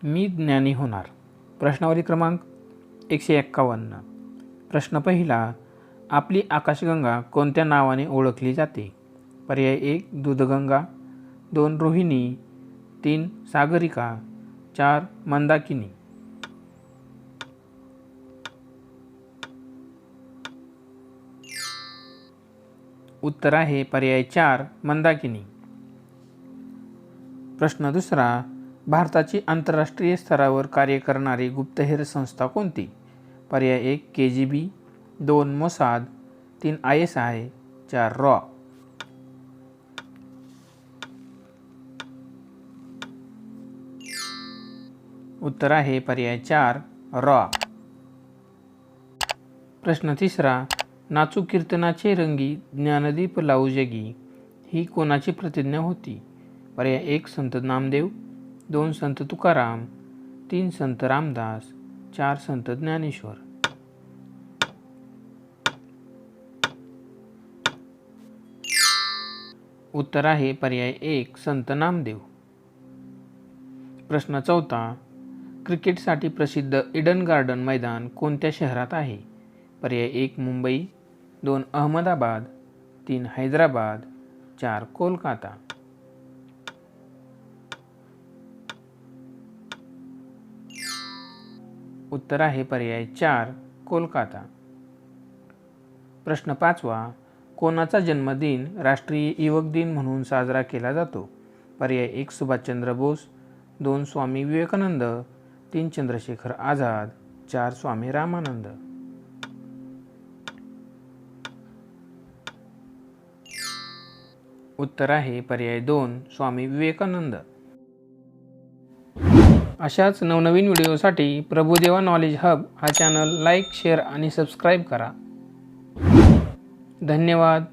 मी ज्ञानी होणार। प्रश्नावली क्रमांक 151। प्रश्न पहिला, आपली आकाशगंगा कोणत्या नावाने ओळखली जाते? पर्याय 1 दूधगंगा, 2 रोहिणी, 3 सागरिका, 4 मंदाकिनी। उत्तर आहे पर्याय 4 मंदाकिनी। प्रश्न दुसरा, भारताची आंतरराष्ट्रीय स्तरावर कार्य करणारी गुप्तहेर संस्था कोणती? पर्याय 1 KGB, 2 मोसाद, 3 ISI, 4 रॉ। उत्तर आहे पर्याय 4 रॉ। प्रश्न तिसरा, नाचू कीर्तनाचे रंगी ज्ञानदीप लावू जगी ही कोणाची प्रतिज्ञा होती? पर्याय 1 संत नामदेव, 2 संत तुकाराम, 3 संत रामदास, 4 संत ज्ञानेश्वर। उत्तर आहे पर्याय 1 संत नामदेव। प्रश्न चौथा, क्रिकेटसाठी प्रसिद्ध ईडन गार्डन मैदान कोणत्या शहरात आहे? पर्याय 1 मुंबई, 2 अहमदाबाद, 3 हैदराबाद, 4 कोलकाता। उत्तर आहे पर्याय 4 कोलकाता। प्रश्न पाचवा, कोणाचा जन्मदिन राष्ट्रीय युवक दिन म्हणून साजरा केला जातो? पर्याय 1 सुभाषचंद्र बोस, 2 स्वामी विवेकानंद, 3 चंद्रशेखर आझाद, 4 स्वामी रामानंद। उत्तर आहे पर्याय 2 स्वामी विवेकानंद। अशाच नवनवीन व्हिडिओसाठी प्रभुदेवा नॉलेज हब हा चॅनल लाईक, शेअर आणि सबस्क्राईब करा। धन्यवाद।